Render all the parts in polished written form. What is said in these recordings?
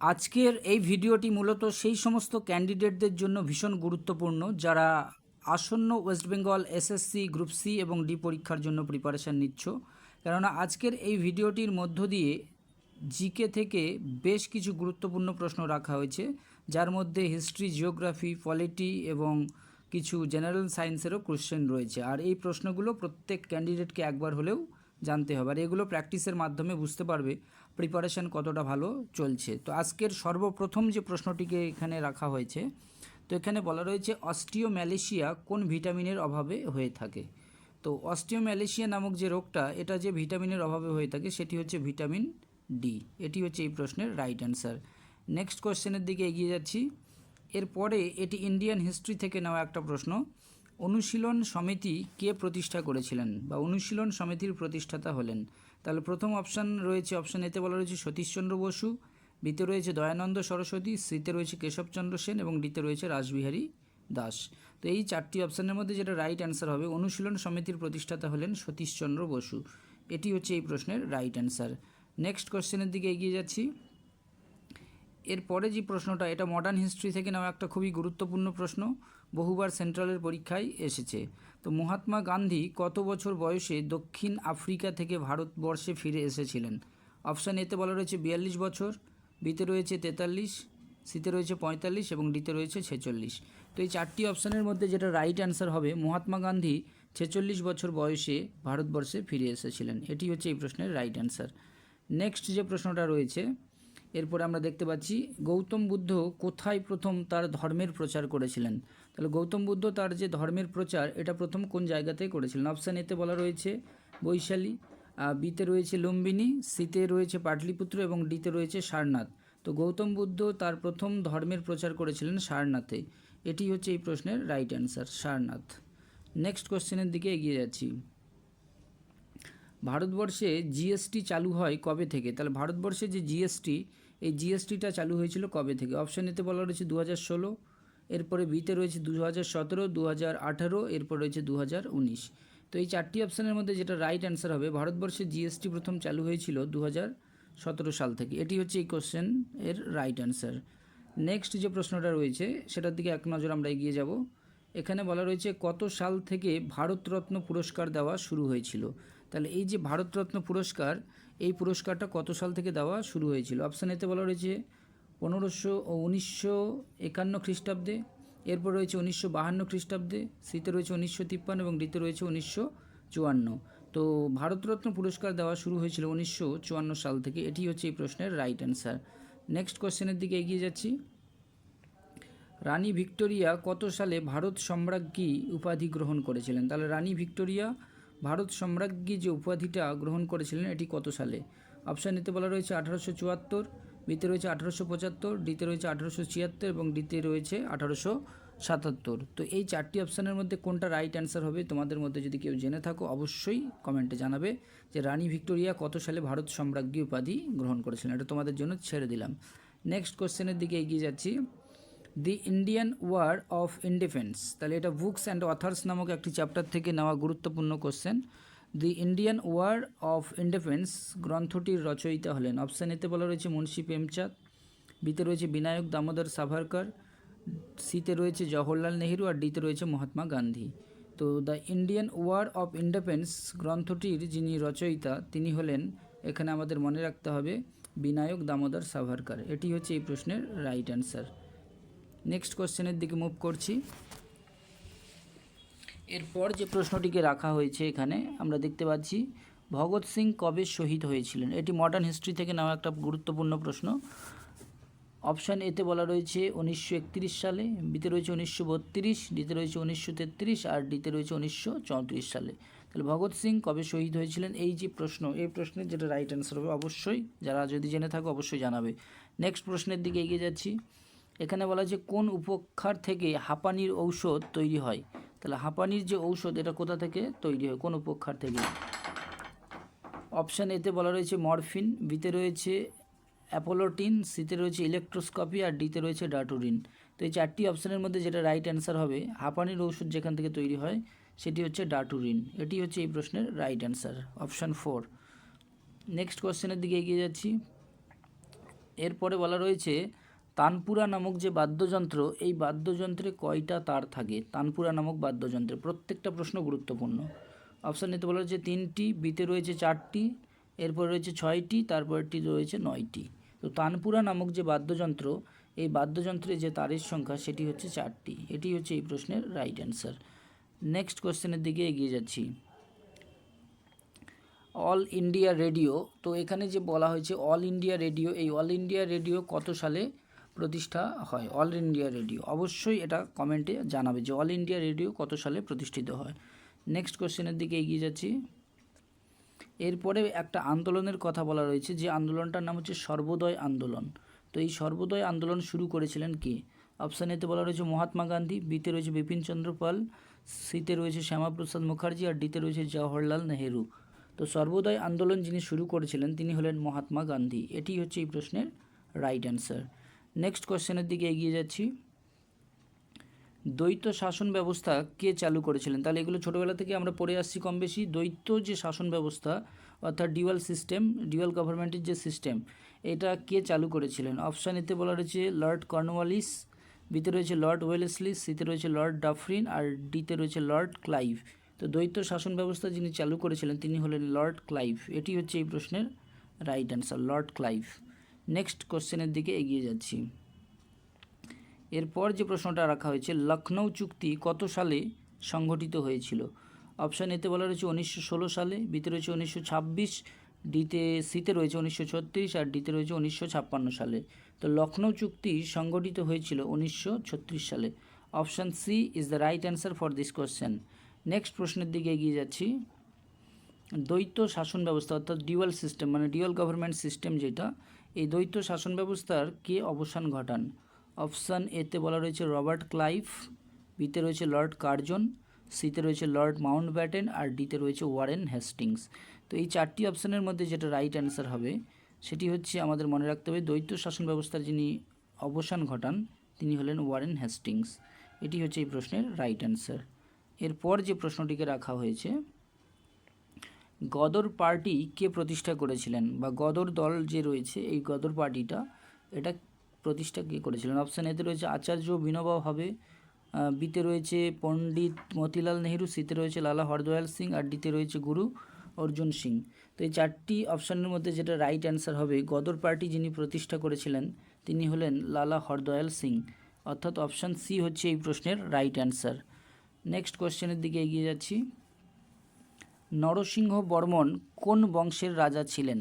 আজকের এই ভিডিওটি মূলত সেই সমস্ত ক্যান্ডিডেটদের জন্য ভীষণ গুরুত্বপূর্ণ যারা আসন্ন West Bengal SSC group C এবং ডি পরীক্ষার জন্য প্রিপারেশান নিচ্ছ। কেননা আজকের এই ভিডিওটির মধ্য দিয়ে জিকে থেকে বেশ কিছু গুরুত্বপূর্ণ প্রশ্ন রাখা হয়েছে, যার মধ্যে হিস্ট্রি, জিওগ্রাফি, পলিটি এবং কিছু জেনারেল সায়েন্সেরও কোশ্চেন রয়েছে। আর এই প্রশ্নগুলো প্রত্যেক ক্যান্ডিডেটকে একবার হলেও জানতে হবে, আর এগুলো প্র্যাকটিসের মাধ্যমে বুঝতে পারবে প্রিপারেশান কতটা ভালো চলছে। তো আজকের সর্বপ্রথম যে প্রশ্নটিকে এখানে রাখা হয়েছে, তো এখানে বলা রয়েছে অস্টিওম্যালেশিয়া কোন ভিটামিনের অভাবে হয়ে থাকে। তো অস্টিওম্যালেশিয়া নামক যে রোগটা, এটা যে ভিটামিনের অভাবে হয়ে থাকে সেটি হচ্ছে ভিটামিন ডি। এটি হচ্ছে এই প্রশ্নের রাইট অ্যান্সার। নেক্সট কোশ্চেনের দিকে এগিয়ে যাচ্ছি। এরপরে এটি ইন্ডিয়ান হিস্ট্রি থেকে নেওয়া একটা প্রশ্ন। অনুশীলন সমিতি কে প্রতিষ্ঠা করেছিলেন বা অনুশীলন সমিতির প্রতিষ্ঠাতা হলেন? তাহলে প্রথম অপশান রয়েছে, অপশান এতে বলা রয়েছে সতীশচন্দ্র বসু, বিতে রয়েছে দয়ানন্দ সরস্বতী, সিতে রয়েছে কেশবচন্দ্র সেন এবং ডিতে রয়েছে রাসবিহারী দাস। তো এই চারটি অপশানের মধ্যে যেটা রাইট অ্যান্সার হবে, অনুশীলন সমিতির প্রতিষ্ঠাতা হলেন সতীশচন্দ্র বসু। এটি হচ্ছে এই প্রশ্নের রাইট অ্যান্সার। নেক্সট কোশ্চেনের দিকে এগিয়ে যাচ্ছি। এরপরে যে প্রশ্নটা, এটা মডার্ন হিস্ট্রি থেকে নেওয়া একটা খুবই গুরুত্বপূর্ণ প্রশ্ন, বহুবার সেন্ট্রালের পরীক্ষায় এসেছে। তো মহাত্মা গান্ধী কত বছর বয়সে দক্ষিণ আফ্রিকা থেকে ভারতবর্ষে ফিরে এসেছিলেন? অপশান এতে বলা রয়েছে 42 বছর, বিতে রয়েছে 43, সিতে রয়েছে 45 এবং ডিতে রয়েছে 46। তো এই চারটি অপশানের মধ্যে যেটা রাইট অ্যান্সার হবে, মহাত্মা গান্ধী 46 বছর বয়সে ভারতবর্ষে ফিরে এসেছিলেন। এটি হচ্ছে এই প্রশ্নের রাইট অ্যান্সার। নেক্সট যে প্রশ্নটা রয়েছে, এরপরে আমরা দেখতে পাচ্ছি গৌতম বুদ্ধ কোথায় প্রথম তার ধর্মের প্রচার করেছিলেন? তাহলে গৌতম বুদ্ধ তার যে ধর্মের প্রচার, এটা প্রথম কোন জায়গাতে করেছিলেন? অপশান এতে বলা রয়েছে বৈশালী, বিতে রয়েছে লুম্বিনী, সিতে রয়েছে পাটলিপুত্র এবং ডিতে রয়েছে সারনাথ। তো গৌতম বুদ্ধ তার প্রথম ধর্মের প্রচার করেছিলেন সারনাথে। এটি হচ্ছে এই প্রশ্নের রাইট অ্যান্সার, সারনাথ। নেক্সট কোশ্চেনের দিকে এগিয়ে যাচ্ছি। ভারতবর্ষে জিএসটি চালু হয় কবে থেকে? তাহলে ভারতবর্ষে যে জিএসটি, এই জিএসটিটা চালু হয়েছিল কবে থেকে? অপশান এতে বলা রয়েছে 2016, এরপরে বিতে রয়েছে 2017, 2018, এরপর রয়েছে 2019। তো এই চারটি অপশানের মধ্যে যেটা রাইট অ্যান্সার হবে, ভারতবর্ষে জিএসটি প্রথম চালু হয়েছিল 2017 সাল থেকে। এটি হচ্ছে এই কোশ্চেন এর রাইট অ্যান্সার। নেক্সট যে প্রশ্নটা রয়েছে সেটার দিকে এক নজর আমরা এগিয়ে যাব। এখানে বলা রয়েছে কত সাল থেকে ভারতরত্ন পুরস্কার দেওয়া শুরু হয়েছিল? তাহলে এই যে ভারতরত্ন পুরস্কার, এই পুরস্কারটা কত সাল থেকে দেওয়া শুরু হয়েছিল? অপশান এতে বলা রয়েছে 1951 খ্রিস্টাব্দে, এরপর রয়েছে 1952 খ্রিস্টাব্দে, সিতে রয়েছে 1953 এবং ডিতে রয়েছে 1954। তো ভারতরত্ন পুরস্কার দেওয়া শুরু হয়েছিল 1954 সাল থেকে। এটি হচ্ছে এই প্রশ্নের রাইট অ্যান্সার। নেক্সট কোশ্চেনের দিকে এগিয়ে যাচ্ছি। রানী ভিক্টোরিয়া কত সালে ভারত সম্রাজ্ঞী উপাধি গ্রহণ করেছিলেন? তাহলে রানী ভিক্টোরিয়া ভারত সম্রাজ্ঞী যে উপাধিটা গ্রহণ করেছিলেন, এটি কত সালে? অপশান এতে বলা রয়েছে 1874, বিতে রয়েছে 1875, ডিতে রয়েছে 1876 এবং ডিতে রয়েছে 1877। তো এই চারটি অপশানের মধ্যে কোনটা রাইট অ্যান্সার হবে? তোমাদের মধ্যে যদি কেউ জেনে থাকো অবশ্যই কমেন্টে জানাবে যে রানী ভিক্টোরিয়া কত সালে ভারত সম্রাজ্ঞী উপাধি গ্রহণ করেছিলেন। এটা তোমাদের জন্য ছেড়ে দিলাম। নেক্সট কোশ্চেনের দিকে এগিয়ে যাচ্ছি। The Indian war of Independence, তাহলে এটা বুকস অ্যান্ড অথার্স নামক একটি চ্যাপ্টার থেকে নেওয়া গুরুত্বপূর্ণ question. The Indian war of independence গ্রন্থটির রচয়িতা হলেন? অপশান এতে বলা রয়েছে মুন্সি প্রেমচাঁদ, বিতে রয়েছে বিনায়ক দামোদর সাভারকর, সিতে রয়েছে জওহরলাল নেহেরু আর ডিতে রয়েছে মহাত্মা গান্ধী। তো the Indian war of independence গ্রন্থটির যিনি রচয়িতা তিনি হলেন, এখানে আমাদের মনে রাখতে হবে, বিনায়ক দামোদর সাভারকর। এটি হচ্ছে এই প্রশ্নের রাইট অ্যান্সার। নেক্সট কোশ্চেনের দিকে মুভ করছি। এরপর যে প্রশ্নটিকে রাখা হয়েছে এখানে আমরা দেখতে পাচ্ছি ভগৎ সিং কবে শহীদ হয়েছিলেন? এটি মডার্ন হিস্ট্রি থেকে নেওয়া একটা গুরুত্বপূর্ণ প্রশ্ন। অপশান এতে বলা রয়েছে 1931 সালে, বিতে রয়েছে 1932, ডিতে রয়েছে 1933 আর ডিতে রয়েছে 1934 সালে। তাহলে ভগৎ সিং কবে শহীদ হয়েছিলেন, এই যে প্রশ্ন, এই প্রশ্নের যেটা রাইট অ্যান্সার হবে অবশ্যই যারা যদি জেনে থাকো অবশ্যই জানাবে। নেক্সট প্রশ্নের দিকে এগিয়ে যাচ্ছি। এখানে বলা আছে কোন উপক্ষার থেকে হাঁপানির ঔষধ তৈরি হয়? তাহলে হাঁপানির যে ঔষধ, এটা কোথা থেকে তৈরি হয়, কোন উপক্ষার থেকে? অপশান এতে বলা রয়েছে মরফিন, বিতে রয়েছে অ্যাপোলোটিন, সিতে রয়েছে ইলেকট্রোস্কোপি আর ডিতে রয়েছে ডাটুরিন। তো এই চারটি অপশানের মধ্যে যেটা রাইট অ্যান্সার হবে, হাঁপানির ঔষধ যেখান থেকে তৈরি হয় সেটি হচ্ছে ডাটুরিন। এটি হচ্ছে এই প্রশ্নের রাইট অ্যান্সার, অপশান 4। নেক্সট কোশ্চেনের দিকে এগিয়ে যাচ্ছি। এরপরে বলা রয়েছে তানপুরা নামক যে বাদ্যযন্ত্র, এই বাদ্যযন্ত্রে কয়টা তার থাকে? তানপুরা নামক বাদ্যযন্ত্রে, প্রত্যেকটা প্রশ্ন গুরুত্বপূর্ণ। অপশান নিতে বলা হচ্ছে 3টি, বিতে রয়েছে 4টি, এরপর রয়েছে 6টি, তারপরটি রয়েছে 9টি। তো তানপুরা নামক যে বাদ্যযন্ত্র, এই বাদ্যযন্ত্রে যে তারের সংখ্যা সেটি হচ্ছে 4টি। এটি হচ্ছে এই প্রশ্নের রাইট অ্যান্সার। নেক্সট কোশ্চেনের দিকে এগিয়ে যাচ্ছি। অল ইন্ডিয়া রেডিও, তো এখানে যে বলা হয়েছে অল ইন্ডিয়া রেডিও, এই অল ইন্ডিয়া রেডিও কত সালে প্রতিষ্ঠা হয়? অল ইন্ডিয়া রেডিও, অবশ্যই এটা কমেন্টে জানাবে যে অল ইন্ডিয়া রেডিও কত সালে প্রতিষ্ঠিত হয়। নেক্সট কোশ্চেনের দিকে এগিয়ে যাচ্ছি। এরপরে একটা আন্দোলনের কথা বলা রয়েছে, যে আন্দোলনটার নাম হচ্ছে সর্বোদয় আন্দোলন। তো এই সর্বোদয় আন্দোলন শুরু করেছিলেন কে? অপশান এতে বলা রয়েছে মহাত্মা গান্ধী, বিতে রয়েছে বিপিন চন্দ্র পাল, সিতে রয়েছে শ্যামাপ্রসাদ মুখার্জি, আর ডিতে রয়েছে জওহরলাল নেহেরু। তো সর্বোদয় আন্দোলন যিনি শুরু করেছিলেন তিনি হলেন মহাত্মা গান্ধী। এটি হচ্ছে এই প্রশ্নের রাইট অ্যান্সার। নেক্সট কোশ্চেনের দিকে এগিয়ে যাচ্ছি। দ্বৈত শাসন ব্যবস্থা কে চালু করেছিলেন? তাহলে এগুলো ছোটোবেলা থেকে আমরা পড়ে আসছি কম বেশি। দ্বৈত যে শাসন ব্যবস্থা, অর্থাৎ ডিউয়াল সিস্টেম, ডিউয়াল গভর্নমেন্টের যে সিস্টেম, এটা কে চালু করেছিলেন? অপশান এতে বলা রয়েছে লর্ড কর্নওয়ালিস, বিতে রয়েছে লর্ড ওয়েলেসলি, সিতে রয়েছে লর্ড ডাফরিন, আর ডিতে রয়েছে লর্ড ক্লাইভ। তো দ্বৈত শাসন ব্যবস্থা যিনি চালু করেছিলেন তিনি হলেন লর্ড ক্লাইভ। এটি হচ্ছে এই প্রশ্নের right answer, Lord Clive. Next কোশ্চেনের দিকে এগিয়ে যাচ্ছি। এরপর যে প্রশ্নটা রাখা হয়েছে, লখনৌ চুক্তি কত সালে সংঘটিত হয়েছিল? অপশান এতে বলা রয়েছে 1916 সালে, বিতে রয়েছে 1926, সিতে রয়েছে 1936, আর ডিতে রয়েছে 1956 সালে। তো লখনৌ চুক্তি সংঘটিত হয়েছিল 1936 সালে। Option C is the right answer for this question. Next প্রশ্নের দিকে এগিয়ে যাচ্ছি। দ্বৈত শাসন ব্যবস্থা অর্থাৎ ডিউয়াল সিস্টেম, মানে ডিউয়াল গভর্নমেন্ট সিস্টেম যেটা, এই দ্বৈত শাসন ব্যবস্থার কে অবসান ঘটান? অপশান এতে বলা রয়েছে রবার্ট ক্লাইভ, বিতে রয়েছে লর্ড কার্জন, সিতে রয়েছে লর্ড মাউন্টব্যাটেন, আর ডিতে রয়েছে ওয়ারেন হেস্টিংস। তো এই 4টি অপশানের মধ্যে যেটা রাইট অ্যান্সার হবে সেটি হচ্ছে, আমাদের মনে রাখতে হবে, দ্বৈত শাসন ব্যবস্থার যিনি অবসান ঘটান তিনি হলেন ওয়ারেন হেস্টিংস। এটি হচ্ছে এই প্রশ্নের রাইট অ্যান্সার। এরপর যে প্রশ্নটিকে রাখা হয়েছে, গদর পার্টি কে প্রতিষ্ঠা করেছিলেন, বা গদর দল যে রয়েছে এই গদর পার্টিটা, এটা প্রতিষ্ঠা কে করেছিলেন? অপশান এতে রয়েছে আচার্য বিনোবা ভাবে, বিতে রয়েছে পণ্ডিত মতিলাল নেহেরু, সিতে রয়েছে লালা হরদয়াল সিং, আর ডিতে রয়েছে গুরু অর্জুন সিং। তো এই 4টি অপশানের মধ্যে যেটা রাইট অ্যান্সার হবে, গদর পার্টি যিনি প্রতিষ্ঠা করেছিলেন তিনি হলেন লালা হরদয়াল সিং, অর্থাৎ অপশান সি হচ্ছে এই প্রশ্নের রাইট অ্যান্সার। নেক্সট কোশ্চেনের দিকে এগিয়ে যাচ্ছি। নরসিংহ বর্মন কোন বংশের রাজা ছিলেন?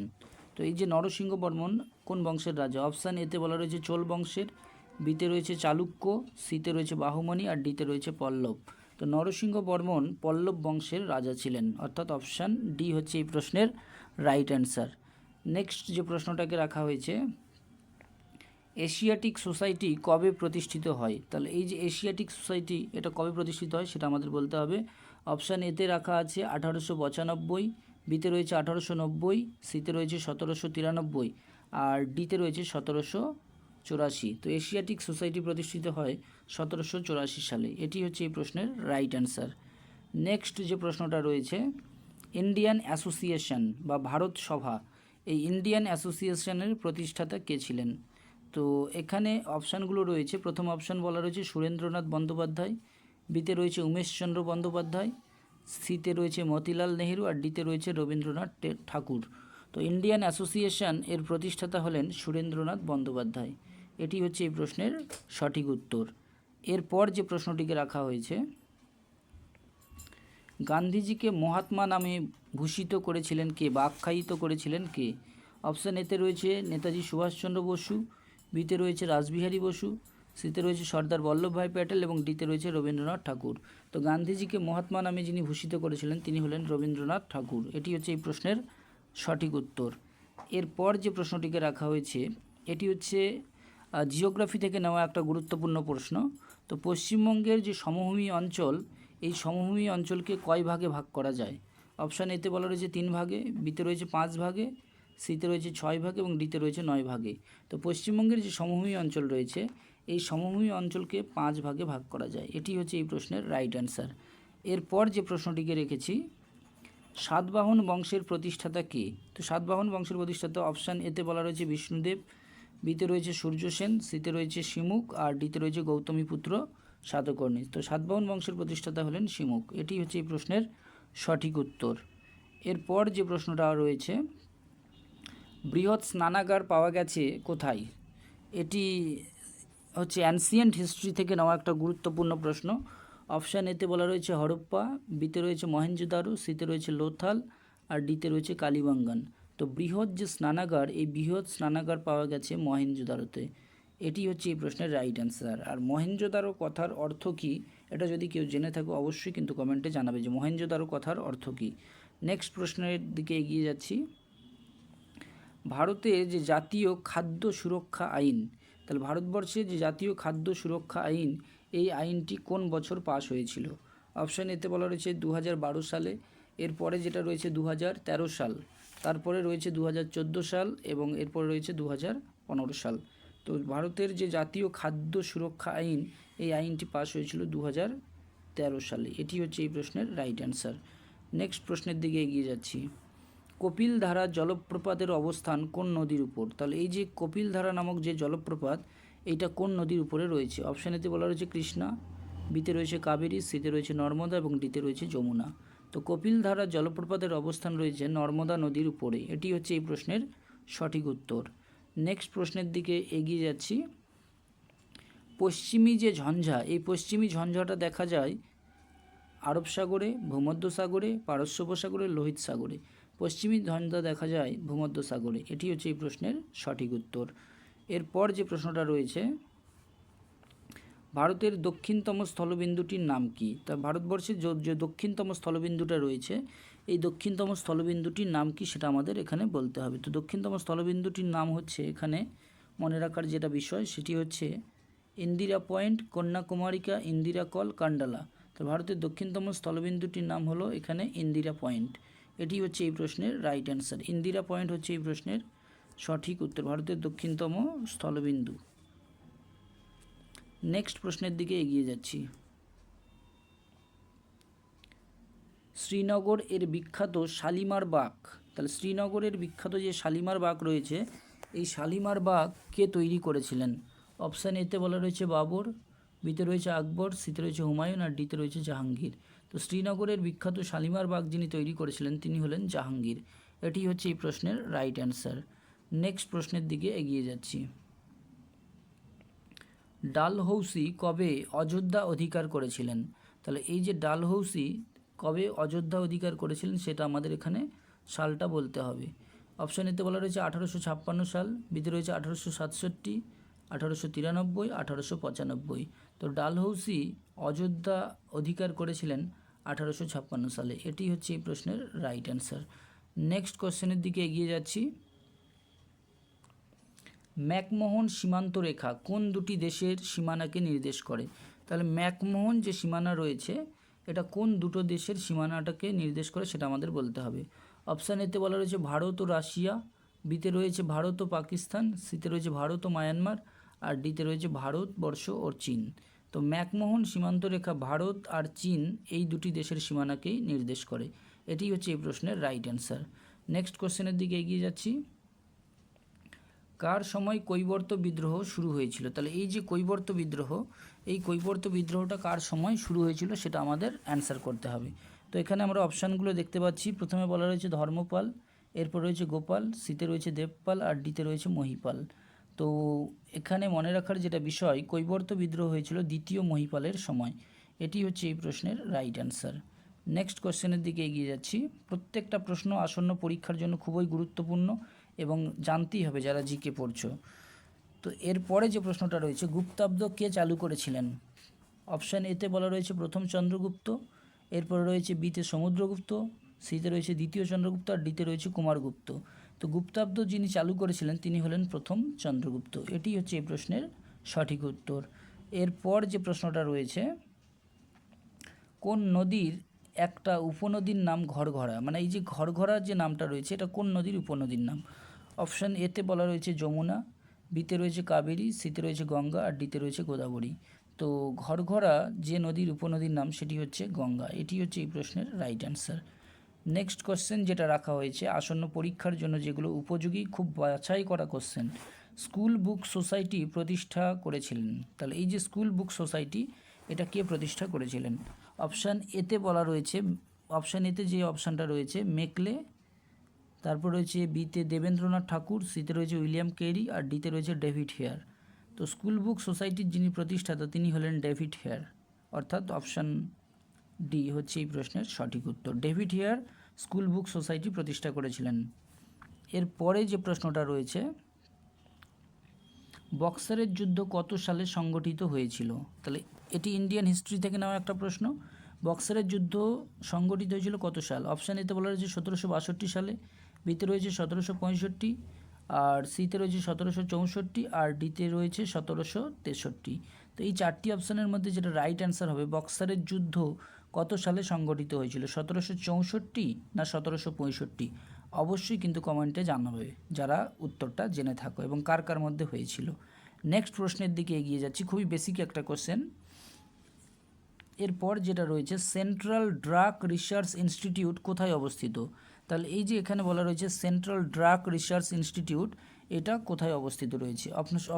তো এই যে নরসিংহ বর্মন কোন বংশের রাজা? অপশান এতে বলা রয়েছে চোল বংশের, বিতে রয়েছে চালুক্য, সিতে রয়েছে বাহুমণি, আর ডিতে রয়েছে পল্লব। তো নরসিংহ বর্মন পল্লব বংশের রাজা ছিলেন, অর্থাৎ অপশান ডি হচ্ছে এই প্রশ্নের রাইট অ্যান্সার। নেক্সট যে প্রশ্নটাকে রাখা হয়েছে, এশিয়াটিক সোসাইটি কবে প্রতিষ্ঠিত হয়? তাহলে এই যে এশিয়াটিক সোসাইটি এটা কবে প্রতিষ্ঠিত হয় সেটা আমাদের বলতে হবে। অপশান এতে রাখা আছে 1895, বিতে রয়েছে 1890, সিতে রয়েছে 1793, আর ডিতে রয়েছে 1784। তো এশিয়াটিক সোসাইটি প্রতিষ্ঠিত হয় 1784 সালে। এটি হচ্ছে এই প্রশ্নের রাইট অ্যান্সার। নেক্সট যে প্রশ্নটা রয়েছে, ইন্ডিয়ান অ্যাসোসিয়েশন বা ভারত সভা, এই ইন্ডিয়ান অ্যাসোসিয়েশনের প্রতিষ্ঠাতা কে ছিলেন? তো এখানে অপশানগুলো রয়েছে, প্রথম অপশান বলা রয়েছে সুরেন্দ্রনাথ বন্দ্যোপাধ্যায়, বিতে রয়েছে উমেশচন্দ্র বন্দ্যোপাধ্যায়, সিতে রয়েছে মতিলাল নেহেরু, আর ডিতে রয়েছে রবীন্দ্রনাথ ঠাকুর। তো ইন্ডিয়ান অ্যাসোসিয়েশন এর প্রতিষ্ঠাতা হলেন সুরেন্দ্রনাথ বন্দ্যোপাধ্যায়। এটি হচ্ছে এই প্রশ্নের সঠিক উত্তর। এরপর যে প্রশ্নটিকে রাখা হয়েছে, গান্ধীজিকে মহাত্মা নামে ভূষিত করেছিলেন কে, বা আখ্যায়িত করেছিলেন কে? অপশান এতে রয়েছে নেতাজি সুভাষচন্দ্র বসু, বিতে রয়েছে রাসবিহারী বসু, সিতে রয়েছে সর্দার বল্লভভাই প্যাটেল, এবং ডিতে রয়েছে রবীন্দ্রনাথ ঠাকুর। তো গান্ধীজিকে মহাত্মা নামে যিনি ভূষিত করেছিলেন তিনি হলেন রবীন্দ্রনাথ ঠাকুর। এটি হচ্ছে এই প্রশ্নের সঠিক উত্তর। এরপর যে প্রশ্নটিকে রাখা হয়েছে এটি হচ্ছে জিওগ্রাফি থেকে নেওয়া একটা গুরুত্বপূর্ণ প্রশ্ন। তো পশ্চিমবঙ্গের যে সমভূমি অঞ্চল, এই সমভূমি অঞ্চলকে কয় ভাগে ভাগ করা যায়? অপশান এতে বলা রয়েছে 3 ভাগে, বিতে রয়েছে 5 ভাগে, সিতে রয়েছে 6 ভাগে, এবং ডিতে রয়েছে 9 ভাগে। তো পশ্চিমবঙ্গের যে সমভূমি অঞ্চল রয়েছে এই সমভূমি অঞ্চলকে 5 ভাগে ভাগ করা যায়। এটি হচ্ছে এই প্রশ্নের রাইট অ্যান্সার। এরপর যে প্রশ্নটিকে রেখেছি, সাতবাহন বংশের প্রতিষ্ঠাতা কে? তো সাতবাহন বংশের প্রতিষ্ঠাতা, অপশান এতে বলা রয়েছে বিষ্ণুদেব, বিতে রয়েছে সূর্যসেন, সিতে রয়েছে শিমুক, আর ডিতে রয়েছে গৌতমীপুত্র সাতকর্ণী। তো সাতবাহন বংশের প্রতিষ্ঠাতা হলেন শিমুক। এটি হচ্ছে এই প্রশ্নের সঠিক উত্তর। এরপর যে প্রশ্নটা রয়েছে, বৃহৎ স্নানাগার পাওয়া গেছে কোথায়? এটি হচ্ছে অ্যানসিয়েন্ট হিস্ট্রি থেকে নেওয়া একটা গুরুত্বপূর্ণ প্রশ্ন। অপশান এতে বলা রয়েছে হরপ্পা, বিতে রয়েছে মহেঞ্জোদারো, সিতে রয়েছে লোথাল, আর ডিতে রয়েছে কালীবাঙ্গান। তো বৃহৎ যে স্নানাগার, এই বৃহৎ স্নানাগার পাওয়া গেছে মহেঞ্জোদারোতে। এটি হচ্ছে এই প্রশ্নের রাইট অ্যান্সার। আর মহেঞ্জোদারো কথার অর্থ কী, এটা যদি কেউ জেনে থাকো অবশ্যই কিন্তু কমেন্টে জানাবে যে মহেঞ্জোদারো কথার অর্থ কী। নেক্সট প্রশ্নের দিকে এগিয়ে যাচ্ছি। ভারতের যে জাতীয় খাদ্য সুরক্ষা আইন, তাহলে ভারতবর্ষের যে জাতীয় খাদ্য সুরক্ষা আইন, এই আইনটি কোন বছর পাশ হয়েছিল? অপশান এতে বলা রয়েছে 2012 সালে, এরপরে যেটা রয়েছে 2013 সাল, তারপরে রয়েছে 2014 সাল এবং এরপরে রয়েছে 2015 সাল। তো ভারতের যে জাতীয় খাদ্য সুরক্ষা আইন, এই আইনটি পাশ হয়েছিল 2013 সালে। এটি হচ্ছে এই প্রশ্নের রাইট অ্যান্সার। নেক্সট প্রশ্নের দিকে এগিয়ে যাচ্ছি। কপিলধারা জলপ্রপাতের অবস্থান কোন নদীর উপর? তাহলে এই যে কপিলধারা নামক যে জলপ্রপাত, এইটা কোন নদীর উপরে রয়েছে? অপশান এতে বলা রয়েছে কৃষ্ণা, বিতে রয়েছে কাবেরী, সিতে রয়েছে নর্মদা এবং ডিতে রয়েছে যমুনা। তো কপিলধারা জলপ্রপাতের অবস্থান রয়েছে নর্মদা নদীর উপরে। এটি হচ্ছে এই প্রশ্নের সঠিক উত্তর। নেক্সট প্রশ্নের দিকে এগিয়ে যাচ্ছি। পশ্চিমী যে ঝঞ্ঝা, এই পশ্চিমী ঝঞ্ঝাটা দেখা যায় আরব সাগরে, ভূমধ্যসাগরে, পারস্য উপসাগরে, লোহিত সাগরে। পশ্চিমী ঝঞ্ঝা দেখা যায় ভূমধ্যসাগরে। এটি হচ্ছে এই প্রশ্নের সঠিক উত্তর। এরপর যে প্রশ্নটা রয়েছে, ভারতের দক্ষিণতম স্থলবিন্দুটির নাম কি? তা ভারতবর্ষের যে দক্ষিণতম স্থলবিন্দুটা রয়েছে, এই দক্ষিণতম স্থলবিন্দুটির নাম কি সেটা আমাদের এখানে বলতে হবে। তো দক্ষিণতম স্থলবিন্দুটির নাম হচ্ছে, এখানে মনে রাখার যেটা বিষয় সেটি হচ্ছে ইন্দিরা পয়েন্ট, কন্যাকুমারিকা, ইন্দিরা কল, কান্ডালা। তো ভারতের দক্ষিণতম স্থলবিন্দুটির নাম হলো এখানে ইন্দিরা পয়েন্ট। এটি হচ্ছে এই প্রশ্নের রাইট অ্যান্সার। ইন্দিরা পয়েন্ট হচ্ছে এই প্রশ্নের সঠিক উত্তর, ভারতের দক্ষিণতম স্থলবিন্দু। নেক্সট প্রশ্নের দিকে এগিয়ে যাচ্ছি। শ্রীনগর এর বিখ্যাত শালিমার বাগ, তাহলে শ্রীনগরের বিখ্যাত যে শালিমার বাগ রয়েছে, এই শালিমার বাগ কে তৈরি করেছিলেন? অপশান এতে বলা রয়েছে বাবর, বিতে রয়েছে আকবর, সিতে রয়েছে হুমায়ুন, আর ডিতে রয়েছে জাহাঙ্গীর। তো শ্রীনগরের বিখ্যাত শালিমার বাগ যিনি তৈরি করেছিলেন তিনি হলেন জাহাঙ্গীর। এটি হচ্ছে এই প্রশ্নের রাইট অ্যান্সার। নেক্সট প্রশ্নের দিকে এগিয়ে যাচ্ছি। ডালহৌসি কবে অযোধ্যা অধিকার করেছিলেন? তাহলে এই যে ডালহৌসি কবে অযোধ্যা অধিকার করেছিলেন সেটা আমাদের এখানে সালটা বলতে হবে। অপশান এতে বলা রয়েছে 1856 সাল, বিতে রয়েছে 1867, 1893, 1895। তো ডালহৌসি অযোধ্যা অধিকার করেছিলেন 1856 সালে। এটি হচ্ছে এই প্রশ্নের রাইট অ্যান্সার। নেক্সট কোশ্চেনের দিকে এগিয়ে যাচ্ছি। ম্যাকমোহন সীমান্ত রেখা কোন দুটি দেশের সীমানাকে নির্দেশ করে? তাহলে ম্যাকমোহন যে সীমানা রয়েছে, এটা কোন দুটো দেশের সীমানাটাকে নির্দেশ করে সেটা আমাদের বলতে হবে। অপশান এতে বলা রয়েছে ভারত ও রাশিয়া, বিতে রয়েছে ভারত ও পাকিস্তান, সিতে রয়েছে ভারত ও মায়ানমার, আর ডিতে রয়েছে ভারতবর্ষ ও চীন। তো ম্যাকমোহন সীমান্ত রেখা ভারত আর চীন এই দুটি দেশের সীমানাকেই নির্দেশ করে। এটি হচ্ছে এই প্রশ্নের রাইট অ্যান্সার। নেক্সট কোশ্চেনের দিকে এগিয়ে যাচ্ছি। কার সময় কৈবর্ত বিদ্রোহ শুরু হয়েছিল? তাহলে এই যে কৈবর্ত বিদ্রোহ, এই কৈবর্ত বিদ্রোহটা কার সময় শুরু হয়েছিল সেটা আমাদের অ্যান্সার করতে হবে। তো এখানে আমরা অপশানগুলো দেখতে পাচ্ছি। প্রথমে বলা রয়েছে ধর্মপাল, এরপর রয়েছে গোপাল, সিতে রয়েছে দেবপাল, আর ডিতে রয়েছে মহিপাল। তো এখানে মনে রাখার যেটা বিষয়, কৈবর্ত বিদ্রোহ হয়েছিল দ্বিতীয় মহিপালের সময়। এটি হচ্ছে এই প্রশ্নের রাইট অ্যান্সার। নেক্সট কোশ্চেনের দিকে এগিয়ে যাচ্ছি। প্রত্যেকটা প্রশ্ন আসন্ন পরীক্ষার জন্য খুবই গুরুত্বপূর্ণ এবং জানতেই হবে যারা জিকে পড়ছো। তো এরপরে যে প্রশ্নটা রয়েছে, গুপ্তাব্দ কে চালু করেছিলেন? অপশান এতে বলা রয়েছে প্রথম চন্দ্রগুপ্ত, এরপরে রয়েছে বিতে সমুদ্রগুপ্ত, সিতে রয়েছে দ্বিতীয় চন্দ্রগুপ্ত, আর ডিতে রয়েছে কুমারগুপ্ত। তো গুপ্তাব্দ যিনি চালু করেছিলেন তিনি হলেন প্রথম চন্দ্রগুপ্ত। এটি হচ্ছে এই প্রশ্নের সঠিক উত্তর। এরপর যে প্রশ্নটা রয়েছে, কোন নদীর একটা উপনদীর নাম ঘরঘরা? মানে এই যে ঘরঘরা যে নামটা রয়েছে, এটা কোন নদীর উপনদীর নাম? অপশান এতে বলা রয়েছে যমুনা, বিতে রয়েছে কাবেরী, সিতে রয়েছে গঙ্গা, আর ডিতে রয়েছে গোদাবরী। তো ঘরঘরা যে নদীর উপনদীর নাম সেটি হচ্ছে গঙ্গা। এটি হচ্ছে এই প্রশ্নের রাইট অ্যান্সার। নেক্সট কোশ্চেন যেটা রাখা হয়েছে আসন্ন পরীক্ষার জন্য যেগুলো উপযোগী খুব বাছাই করা কোশ্চেন, স্কুল বুক সোসাইটি প্রতিষ্ঠা করেছিলেন? তাহলে এই যে স্কুল বুক সোসাইটি, এটা কে প্রতিষ্ঠা করেছিলেন? অপশান এতে বলা রয়েছে, অপশান এতে যে অপশানটা রয়েছে মেকলে, তারপর রয়েছে বিতে দেবেন্দ্রনাথ ঠাকুর, সিতে রয়েছে উইলিয়াম কেরি, আর ডিতে রয়েছে ডেভিড হেয়ার। তো স্কুল বুক সোসাইটির যিনি প্রতিষ্ঠাতা তিনি হলেন ডেভিড হেয়ার, অর্থাৎ অপশান ডি হচ্ছে এই প্রশ্নের সঠিক উত্তর। David Hare school book society প্রতিষ্ঠা করেছিলেন। এরপরে যে প্রশ্নটা রয়েছে, বক্সারের যুদ্ধ কত সালে সংগঠিত হয়েছিল? তাহলে এটি ইন্ডিয়ান হিস্ট্রি থেকে নেওয়া একটা প্রশ্ন। বক্সারের যুদ্ধ সংগঠিত হয়েছিল কত সাল? অপশান এতে বলা রয়েছে 1762 সালে, বিতে রয়েছে 1765, আর সিতে রয়েছে 1764, আর ডিতে রয়েছে 1763। তো এই চারটি অপশানের মধ্যে যেটা রাইট অ্যান্সার হবে, বক্সারের যুদ্ধ কত সালে সংগঠিত হয়েছিল, 1764 না 1765? অবশ্যই কিন্তু কমেন্টে জানাবে যারা উত্তরটা জেনে থাকো এবং কার কার মধ্যে হয়েছিল। নেক্সট প্রশ্নের দিকে এগিয়ে যাচ্ছি, খুবই বেসিক একটা কোশ্চেন। এরপর যেটা রয়েছে, সেন্ট্রাল ড্রাগ রিসার্চ ইনস্টিটিউট কোথায় অবস্থিত? তাহলে এই যে এখানে বলা রয়েছে সেন্ট্রাল ড্রাগ রিসার্চ ইনস্টিটিউট, এটা কোথায় অবস্থিত রয়েছে?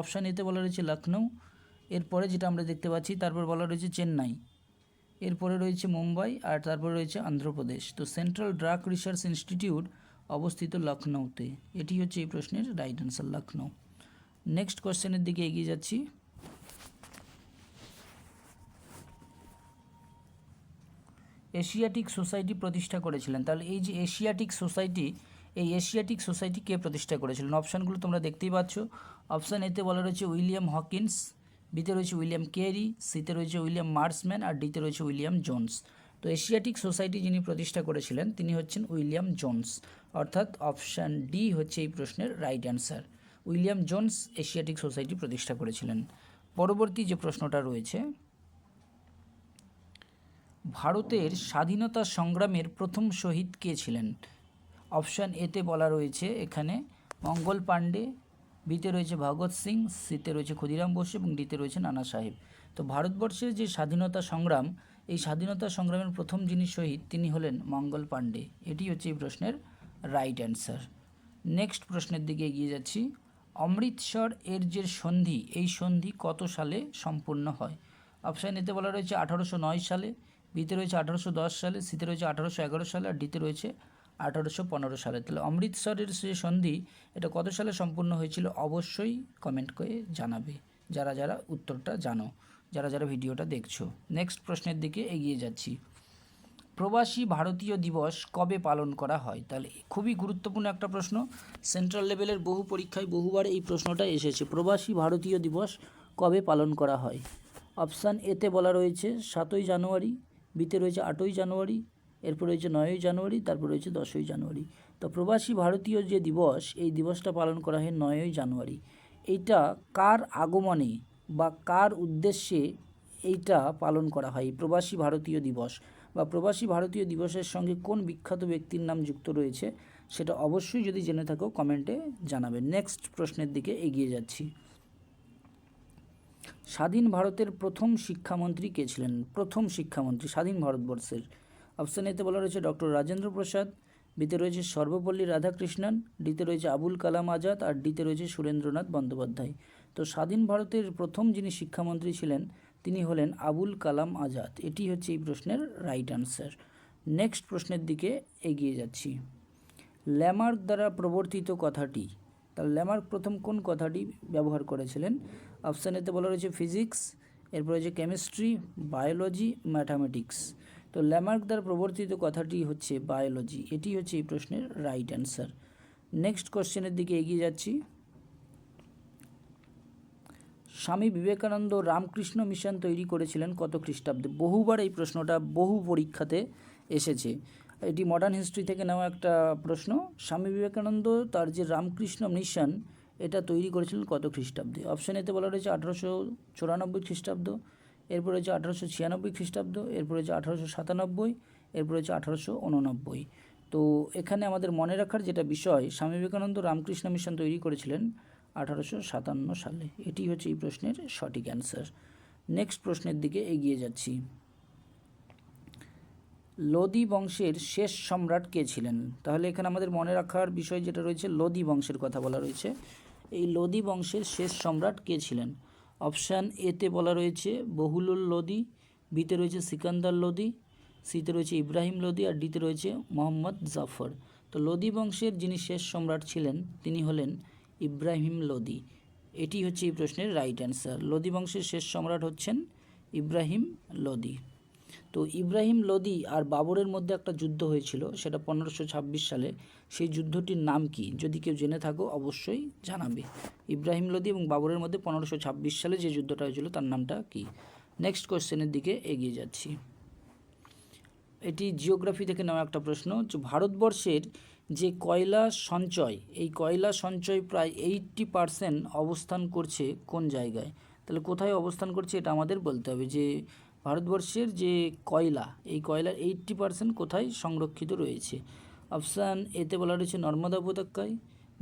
অপশান এতে বলা রয়েছে লখনৌ, এরপরে যেটা আমরা দেখতে পাচ্ছি তারপর বলা রয়েছে চেন্নাই, এরপরে রয়েছে মুম্বাই, আর তারপরে রয়েছে অন্ধ্রপ্রদেশ। তো সেন্ট্রাল ড্রাগ রিসার্চ ইনস্টিটিউট অবস্থিত লখনৌতে, এটি হচ্ছে এই প্রশ্নের রাইট অ্যান্সার, লখনৌ। নেক্সট কোশ্চেনের দিকে এগিয়ে যাচ্ছি। এশিয়াটিক সোসাইটি প্রতিষ্ঠা করেছিলেন? তাহলে এই যে এশিয়াটিক সোসাইটি, এই এশিয়াটিক সোসাইটি কে প্রতিষ্ঠা করেছিলেন? অপশানগুলো তোমরা দেখতেই পাচ্ছ। অপশান এতে বলা রয়েছে উইলিয়াম হকিন্স, বিতে রয়েছে উইলিয়াম কেরি, সিতে রয়েছে উইলিয়াম মার্সম্যান, আর ডিতে রয়েছে উইলিয়াম জোন্স। তো এশিয়াটিক সোসাইটি যিনি প্রতিষ্ঠা করেছিলেন তিনি হচ্ছেন উইলিয়াম জোন্স, অর্থাৎ অপশান ডি হচ্ছে এই প্রশ্নের right answer. William Jones Asiatic society প্রতিষ্ঠা করেছিলেন। পরবর্তী যে প্রশ্নটা রয়েছে, ভারতের স্বাধীনতা সংগ্রামের প্রথম শহীদ কে ছিলেন? অপশান এতে বলা রয়েছে এখানে মঙ্গল পাণ্ডে, বিতে রয়েছে ভগৎ সিং, সিতে রয়েছে ক্ষুদিরাম বসু এবং ডিতে রয়েছে নানা সাহেব। তো ভারতবর্ষের যে স্বাধীনতা সংগ্রাম, এই স্বাধীনতা সংগ্রামের প্রথম যিনি শহীদ তিনি হলেন মঙ্গল পাণ্ডে, এটি হচ্ছে এই প্রশ্নের রাইট অ্যান্সার। নেক্সট প্রশ্নের দিকে এগিয়ে যাচ্ছি। অমৃতসর এর যে সন্ধি, এই সন্ধি কত সালে সম্পূর্ণ হয়? অপশান এতে বলা রয়েছে 1809 সালে, বিতে রয়েছে 1810 সালে, সিতে রয়েছে 1811 সালে, আর ডিতে রয়েছে 1815 সালে। তাহলে অমৃতসরের যে সন্ধি এটা কত সালে সম্পূর্ণ হয়েছিল? অবশ্যই কমেন্ট করে জানাবে যারা যারা উত্তরটা জানো, যারা যারা ভিডিওটা দেখছো। নেক্সট প্রশ্নের দিকে এগিয়ে যাচ্ছি। প্রবাসী ভারতীয় দিবস কবে পালন করা হয়? তাহলে খুবই গুরুত্বপূর্ণ একটা প্রশ্ন, সেন্ট্রাল লেভেলের বহু পরীক্ষায় বহুবার এই প্রশ্নটা এসেছে। প্রবাসী ভারতীয় দিবস কবে পালন করা হয়? অপশান এতে বলা রয়েছে 7ই জানুয়ারি, বিতে রয়েছে 8ই জানুয়ারি, এরপর রয়েছে 9ই জানুয়ারি, তারপর রয়েছে 10ই জানুয়ারি। তো প্রবাসী ভারতীয় যে দিবস, এই দিবসটা পালন করা হয় 9ই জানুয়ারি। এইটা কার আগমনে বা কার উদ্দেশ্যে এইটা পালন করা হয়? প্রবাসী ভারতীয় দিবস বা প্রবাসী ভারতীয় দিবসের সঙ্গে কোন বিখ্যাত ব্যক্তির নাম যুক্ত রয়েছে সেটা অবশ্যই যদি জেনে থাকো কমেন্টে জানাবে। নেক্সট প্রশ্নের দিকে এগিয়ে যাচ্ছি। স্বাধীন ভারতের প্রথম শিক্ষামন্ত্রী কে ছিলেন? প্রথম শিক্ষামন্ত্রী স্বাধীন ভারতবর্ষের। অপশান এতে বলা রয়েছে ডক্টর রাজেন্দ্র প্রসাদ, বিতে রয়েছে সর্বপল্লী রাধাকৃষ্ণন, ডিতে রয়েছে আবুল কালাম আজাদ, আর ডিতে রয়েছে সুরেন্দ্রনাথ বন্দ্যোপাধ্যায়। তো স্বাধীন ভারতের প্রথম যিনি শিক্ষামন্ত্রী ছিলেন তিনি হলেন আবুল কালাম আজাদ, এটি হচ্ছে এই প্রশ্নের রাইট অ্যান্সার। নেক্সট প্রশ্নের দিকে এগিয়ে যাচ্ছি। ল্যামার্ক দ্বারা প্রবর্তিত কথাটি, তাহলে ল্যামার্ক প্রথম কোন কথাটি ব্যবহার করেছিলেন? অপশান এতে বলা রয়েছে ফিজিক্স, এরপর রয়েছে কেমিস্ট্রি, বায়োলজি, ম্যাথামেটিক্স। তো ল্যামার্ক দ্বারা প্রবর্তিত কথাটি হচ্ছে বায়োলজি, এটি হচ্ছে এই প্রশ্নের রাইট অ্যান্সার। নেক্সট কোশ্চেনের দিকে এগিয়ে যাচ্ছি। স্বামী বিবেকানন্দ রামকৃষ্ণ মিশন তৈরি করেছিলেন কত খ্রিস্টাব্দে? বহুবার এই প্রশ্নটা বহু পরীক্ষাতে এসেছে, এটি মডার্ন হিস্ট্রি থেকে নেওয়া একটা প্রশ্ন। স্বামী বিবেকানন্দ তার যে রামকৃষ্ণ মিশন এটা তৈরি করেছিলেন কত খ্রিস্টাব্দে? অপশান এতে বলা রয়েছে 1894 খ্রিস্টাব্দ, এরপর রয়েছে 1896 খ্রিস্টাব্দ, এরপর রয়েছে 1897, এরপর রয়েছে 1889। তো এখানে আমাদের মনে রাখার যেটা বিষয়, স্বামী বিবেকানন্দ রামকৃষ্ণ মিশন তৈরি করেছিলেন 1857 সালে, এটি হচ্ছে এই প্রশ্নের সঠিক অ্যান্সার। নেক্সট প্রশ্নের দিকে এগিয়ে যাচ্ছি। লোদি বংশের শেষ সম্রাট কে ছিলেন? তাহলে এখানে আমাদের মনে রাখার বিষয় যেটা রয়েছে, লোদি বংশের কথা বলা রয়েছে। এই লোদি বংশের শেষ সম্রাট কে ছিলেন? অপশান এতে বলা রয়েছে বহুলুল লোদি, বিতে রয়েছে সিকান্দার লোদি, সিতে রয়েছে ইব্রাহিম লোদি আর ডিতে রয়েছে মোহাম্মদ জাফর। তো লোদি বংশের যিনি শেষ সম্রাট ছিলেন তিনি হলেন ইব্রাহিম লোদি। এটি হচ্ছে এই প্রশ্নের রাইট অ্যান্সার। লোদি বংশের শেষ সম্রাট হচ্ছেন ইব্রাহিম লোদি। তো ইব্রাহিম লোদি আর বাবরের মধ্যে একটা যুদ্ধ হয়েছিল, সেটা 1526 সালে। সেই যুদ্ধটির নাম কি? যদি কেউ জেনে থাকো অবশ্যই জানাবে। ইব্রাহিম লোদি এবং বাবরের মধ্যে 1526 সালে যে যুদ্ধটা হয়েছিল তার নামটা কি? নেক্সট কোশ্চেনের দিকে এগিয়ে যাচ্ছি। এটি জিওগ্রাফি থেকে নেওয়া একটা প্রশ্ন, যে ভারতবর্ষের যে কয়লা সঞ্চয়, এই কয়লা সঞ্চয় প্রায় 80% অবস্থান করছে কোন জায়গায়? তাহলে কোথায় অবস্থান করছে এটা আমাদের বলতে হবে, যে ভারতবর্ষের যে কয়লা, এই কয়লার 80% কোথায় সংরক্ষিত রয়েছে? অপশান এতে বলা রয়েছে নর্মদা উপত্যকায়,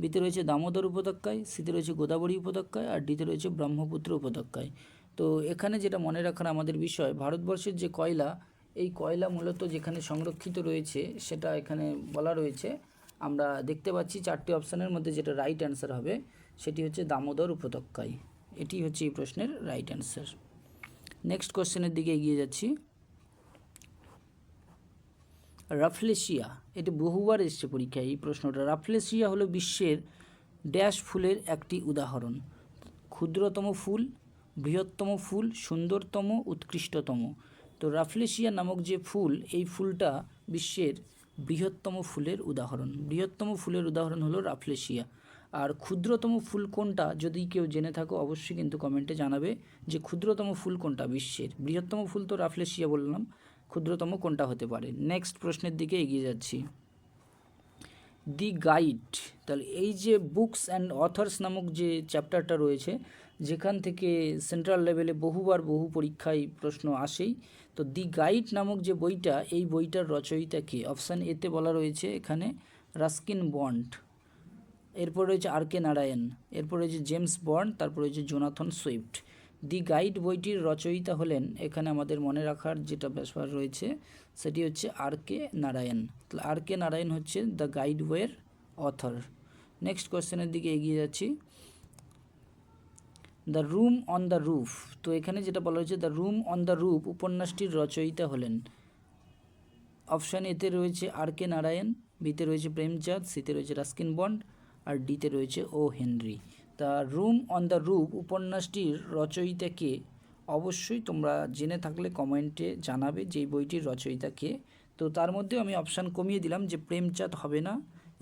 বিতে রয়েছে দামোদর উপত্যকায়, সিতে রয়েছে গোদাবরী উপত্যকায় আর ডিতে রয়েছে ব্রহ্মপুত্র উপত্যকায়। তো এখানে যেটা মনে রাখার আমাদের বিষয়, ভারতবর্ষের যে কয়লা, এই কয়লা মূলত যেখানে সংরক্ষিত রয়েছে সেটা এখানে বলা রয়েছে। আমরা দেখতে পাচ্ছি 4টি অপশানের মধ্যে যেটা রাইট অ্যান্সার হবে সেটি হচ্ছে দামোদর উপত্যকায়। এটি হচ্ছে এই প্রশ্নের রাইট অ্যান্সার। নেক্সট কোশ্চেনের দিকে এগিয়ে যাচ্ছি। রাফলেশিয়া, এটি বহুবার এসছে পরীক্ষায় এই প্রশ্নটা। রাফলেশিয়া হলো বিশ্বের ড্যাশ ফুলের একটি উদাহরণ। ক্ষুদ্রতম ফুল, বৃহত্তম ফুল, সুন্দরতম, উৎকৃষ্টতম। তো রাফলেশিয়া নামক যে ফুল, এই ফুলটা বিশ্বের বৃহত্তম ফুলের উদাহরণ। বৃহত্তম ফুলের উদাহরণ হলো রাফলেশিয়া। আর ক্ষুদ্রতম ফুল কোনটা, যদি কেউ জেনে থাকো অবশ্যই কিন্তু কমেন্টে জানাবে যে ক্ষুদ্রতম ফুল কোনটা বিশ্বের। বৃহত্তম ফুল তো রাফলেশিয়া বললাম, ক্ষুদ্রতম কোনটা হতে পারে? নেক্সট প্রশ্নের দিকে এগিয়ে যাচ্ছি। দি গাইড, তাহলে এই যে বুকস অ্যান্ড অথার্স নামক যে চ্যাপ্টারটা রয়েছে, যেখান থেকে সেন্ট্রাল লেভেলে বহুবার বহু পরীক্ষায় প্রশ্ন আসেই। তো দি গাইড নামক যে বইটা, এই বইটার রচয়িতা কে? অপশান এতে বলা রয়েছে এখানে রাস্কিন বন্ড, এরপর রয়েছে আর কে নারায়ণ, এরপর রয়েছে জেমস বন্ড, তারপর রয়েছে জোনাথন সুইফট। দি গাইড বইটির রচয়িতা হলেন, এখানে আমাদের মনে রাখার যেটা ব্যাপার রয়েছে সেটি হচ্ছে আর কে নারায়ণ। তাহলে আর কে নারায়ণ হচ্ছে দ্য গাইড বইয়ের অথর। নেক্সট কোয়েশ্চেনের দিকে এগিয়ে যাচ্ছি। The room on the roof, তো এখানে যেটা বলা হয়েছে the room on the roof উপন্যাসটির রচয়িতা হলেন। অপশান এতে রয়েছে আর কে নারায়ণ, বিতে রয়েছে প্রেমচাঁদ, সিতে রয়েছে রাস্কিন বন্ড আর ডিতে রয়েছে ও হেনরি। তা রুম অন দ্য রুফ উপন্যাসটির রচয়িতা কে? অবশ্যই তোমরা জেনে থাকলে কমেন্টে জানাবে যে এই বইটির রচয়িতা কে। তো তার মধ্যেও আমি অপশান কমিয়ে দিলাম যে প্রেমচাঁদ হবে না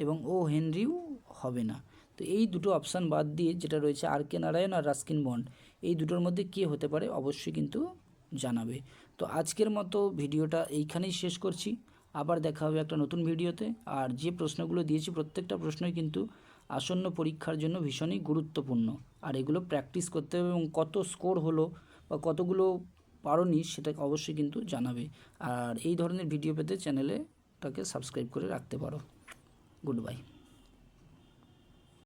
এবং ও হেনরিও হবে না। তো এই দুটো অপশান বাদ দিয়ে যেটা রয়েছে আর কে নারায়ণ আর রাস্কিন বন্ড, এই দুটোর মধ্যে কে হতে পারে অবশ্যই কিন্তু জানাবে। তো আজকের মতো ভিডিওটা এইখানেই শেষ করছি। আবার দেখা হবে একটা নতুন ভিডিওতে। আর যে প্রশ্নগুলো দিয়েছি প্রত্যেকটা প্রশ্নই কিন্তু আসন্ন পরীক্ষার জন্য ভীষণই গুরুত্বপূর্ণ, আর এগুলো প্র্যাকটিস করতে হবে এবং কত স্কোর হলো বা কতগুলো পারোনি সেটা অবশ্যই কিন্তু জানাবে। আর এই ধরনের ভিডিও পেতে চ্যানেলটাকে সাবস্ক্রাইব করে রাখতে পারো। Good bye.